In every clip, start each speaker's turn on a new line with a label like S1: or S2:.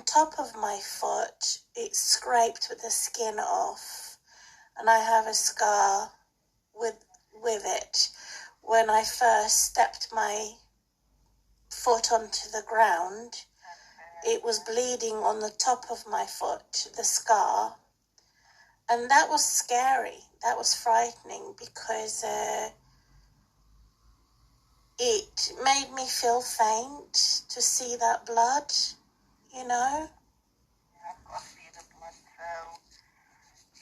S1: top of my foot, it scraped the skin off, and I have a scar with it. When I first stepped my foot onto the ground, it was bleeding on the top of my foot, the scar, and that was scary. That was frightening because it made me feel faint to see that blood, you know.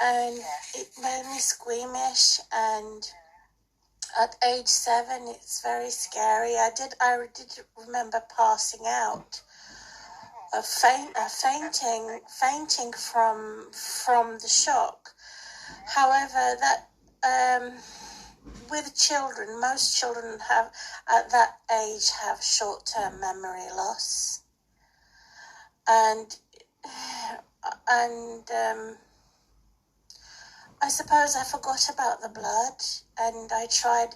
S1: And it made me squeamish, and at age 7, it's very scary. I did remember passing out, fainting from the shock. However, that with children, most children have at that age have short-term memory loss, and I suppose I forgot about the blood, and I tried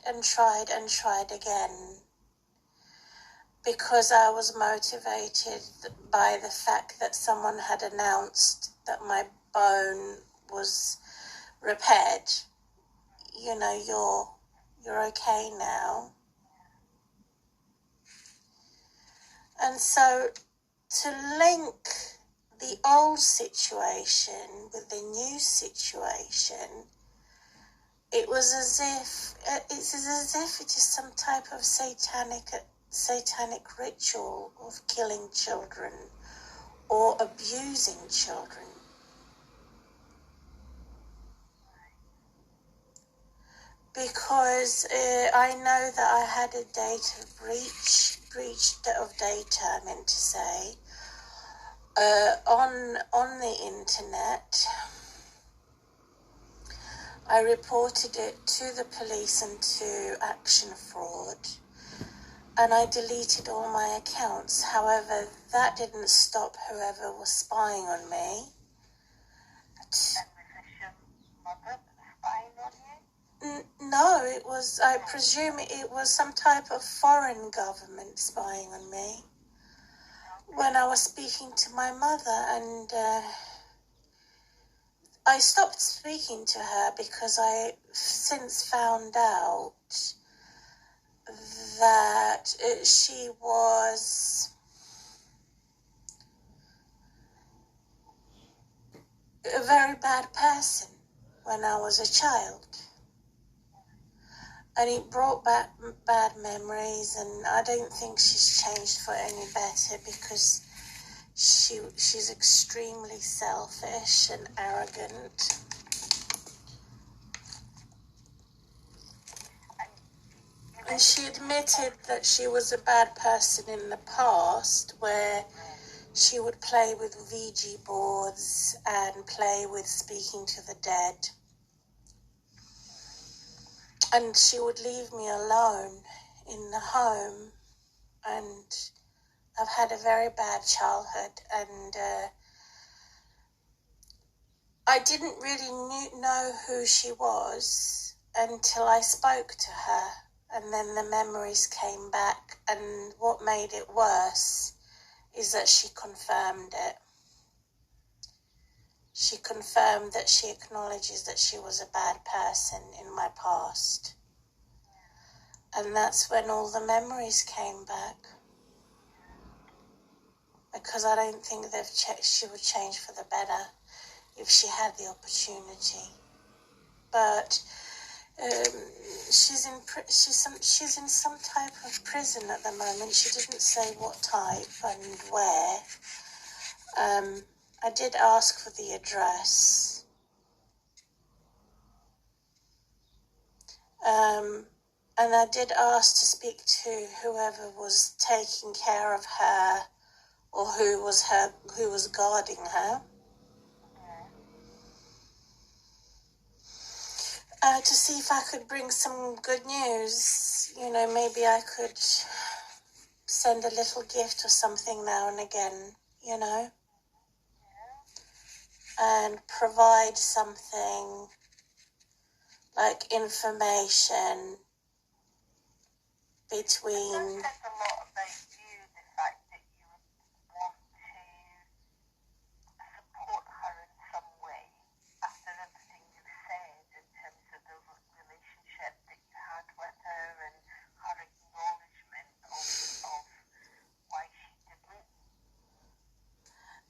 S1: again because I was motivated by the fact that someone had announced that my bone was repaired. You know, you're okay now. And so to link the old situation with the new situation, it was as if it is some type of satanic ritual of killing children or abusing children. Because I know that I had a data breach of data, I meant to say, on the internet. I reported it to the police and to Action Fraud, and I deleted all my accounts. However, that didn't stop whoever was spying on me. No, it was, I presume it was some type of foreign government spying on me when I was speaking to my mother, and I stopped speaking to her because I since found out that she was a very bad person when I was a child. And it brought back bad memories, and I don't think she's changed for any better because she's extremely selfish and arrogant. And she admitted that she was a bad person in the past, where she would play with Ouija boards and play with speaking to the dead. And she would leave me alone in the home, and I've had a very bad childhood, and I didn't really know who she was until I spoke to her, and then the memories came back, and what made it worse is that she confirmed it. She confirmed that she acknowledges that she was a bad person in my past. And that's when all the memories came back. Because I don't think she would change for the better if she had the opportunity. But she's in some type of prison at the moment. She didn't say what type and where. I did ask for the address. And I did ask to speak to whoever was taking care of her, or who was guarding her, to see if I could bring some good news. You know, maybe I could send a little gift or something now and again, you know, and provide something like information between.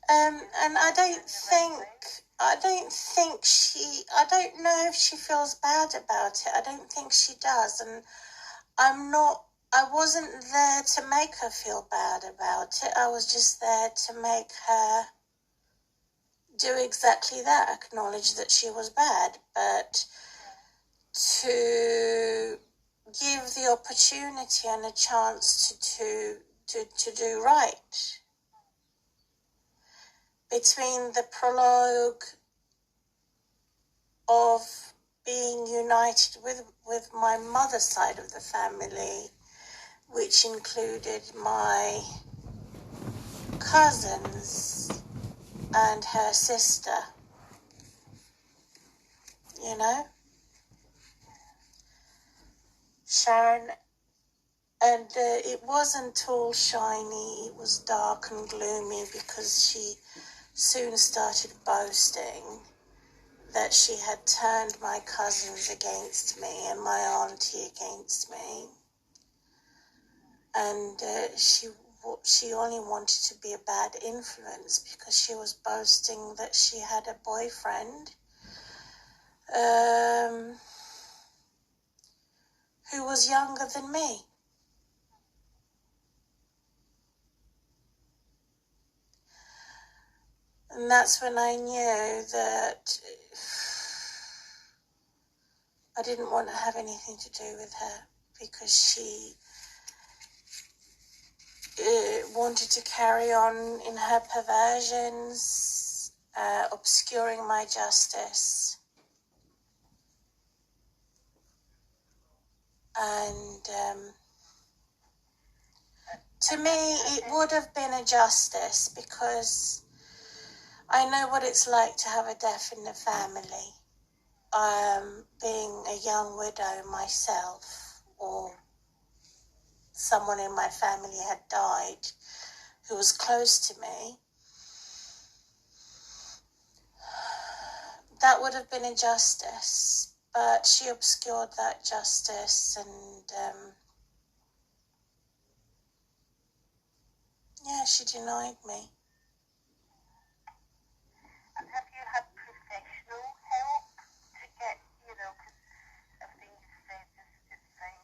S1: And I don't know if she feels bad about it. I don't think she does. And I wasn't there to make her feel bad about it. I was just there to make her do exactly that, acknowledge that she was bad, but to give the opportunity and a chance to do right. Between the prologue of being united with my mother's side of the family, which included my cousins and her sister, Sharon. And it wasn't all shiny, it was dark and gloomy, because she soon started boasting that she had turned my cousins against me and my auntie against me. And she only wanted to be a bad influence because she was boasting that she had a boyfriend who was younger than me. And that's when I knew that I didn't want to have anything to do with her, because she wanted to carry on in her perversions, obscuring my justice. And to me, it would have been a justice, because I know what it's like to have a death in the family. Being a young widow myself, or someone in my family had died who was close to me, that would have been a justice. But she obscured that justice, and she denied me.
S2: And have you had professional help to get, because everything you said is saying,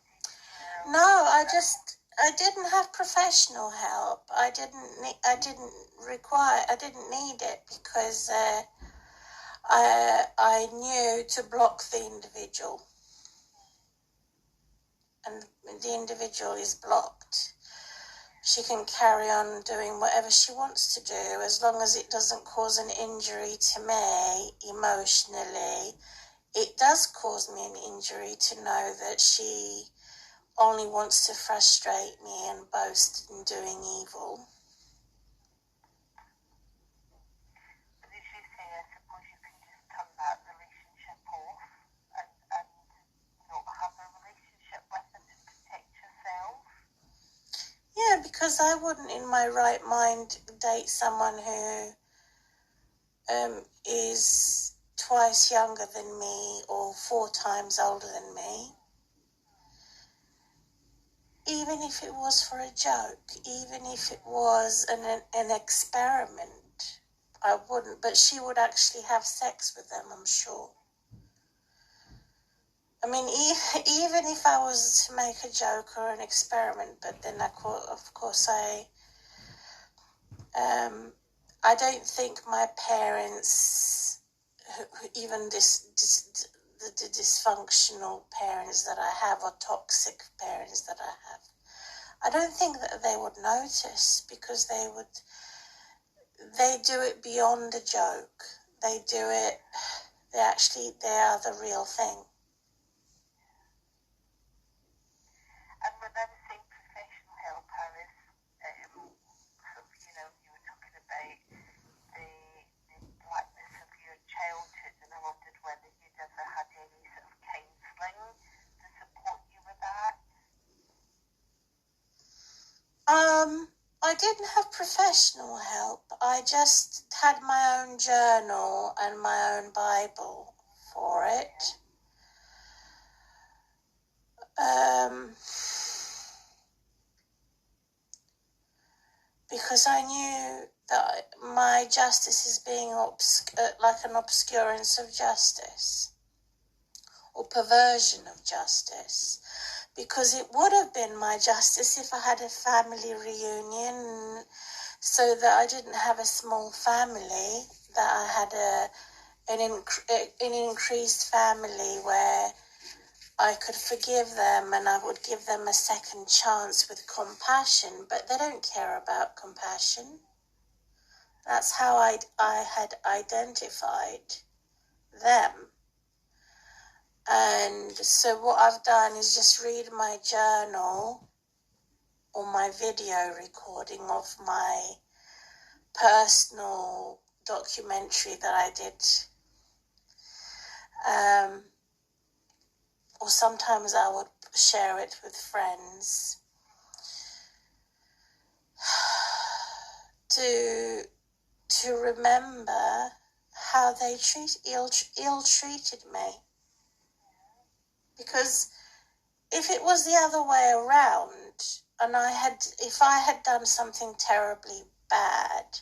S1: No, I didn't have professional help. I didn't need it, because I knew to block the individual, and the individual is blocked. She can carry on doing whatever she wants to do, as long as it doesn't cause an injury to me emotionally. It does cause me an injury to know that she only wants to frustrate me and boast in doing evil.
S2: But as you say, I suppose you can just turn that relationship off and not have a relationship with her to protect yourself.
S1: Yeah, because I wouldn't in my right mind date someone who is twice younger than me or 4 times older than me. Even if it was for a joke, even if it was an experiment, I wouldn't. But she would actually have sex with them, I'm sure. I mean, even if I was to make a joke or an experiment, but then of course I don't think my parents, even the dysfunctional parents that I have, or toxic parents that I have, I don't think that they would notice, because they do it beyond a joke. They are the real thing.
S2: And when I was saying professional help, Iris, you were talking about the blackness of your childhood, and I wondered whether you'd ever had any sort of counselling to support you with that.
S1: I didn't have professional help. I just had my own journal and my own Bible for it. Because I knew that my justice is being like an obscurance of justice or perversion of justice, because it would have been my justice if I had a family reunion, so that I didn't have a small family, that I had an increased family where I could forgive them and I would give them a second chance with compassion. But they don't care about compassion. That's how I had identified them. And so what I've done is just read my journal or my video recording of my personal documentary that I did. Or sometimes I would share it with friends to remember how they ill-treated me. Because if it was the other way around, and if I had done something terribly bad,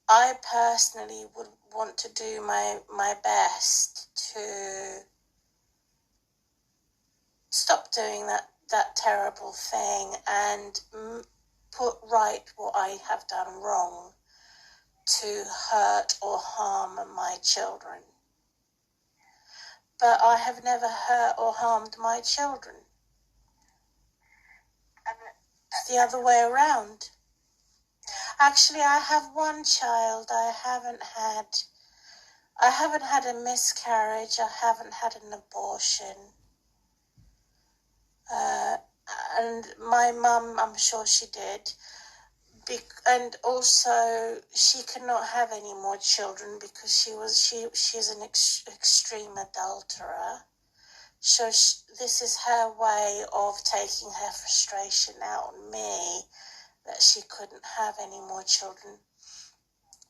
S1: I personally would want to do my best to stop doing that terrible thing and put right what I have done wrong to hurt or harm my children. But I have never hurt or harmed my children. It's the other way around. Actually, I have one child. I haven't had a miscarriage. I haven't had an abortion. And my mum, I'm sure she did. And also, she cannot have any more children because she's an extreme adulterer. So this is her way of taking her frustration out on me, that she couldn't have any more children.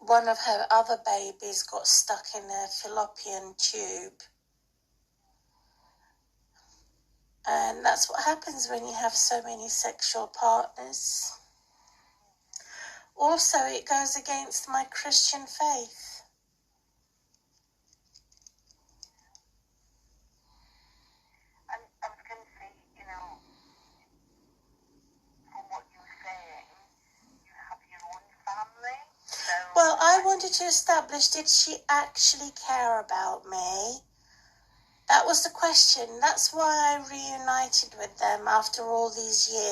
S1: One of her other babies got stuck in a fallopian tube. And that's what happens when you have so many sexual partners. Also, it goes against my Christian faith.
S2: And I was going to say, from what you were saying, you have your own family. So
S1: Well, I wanted to establish, did she actually care about me? That was the question. That's why I reunited with them after all these years.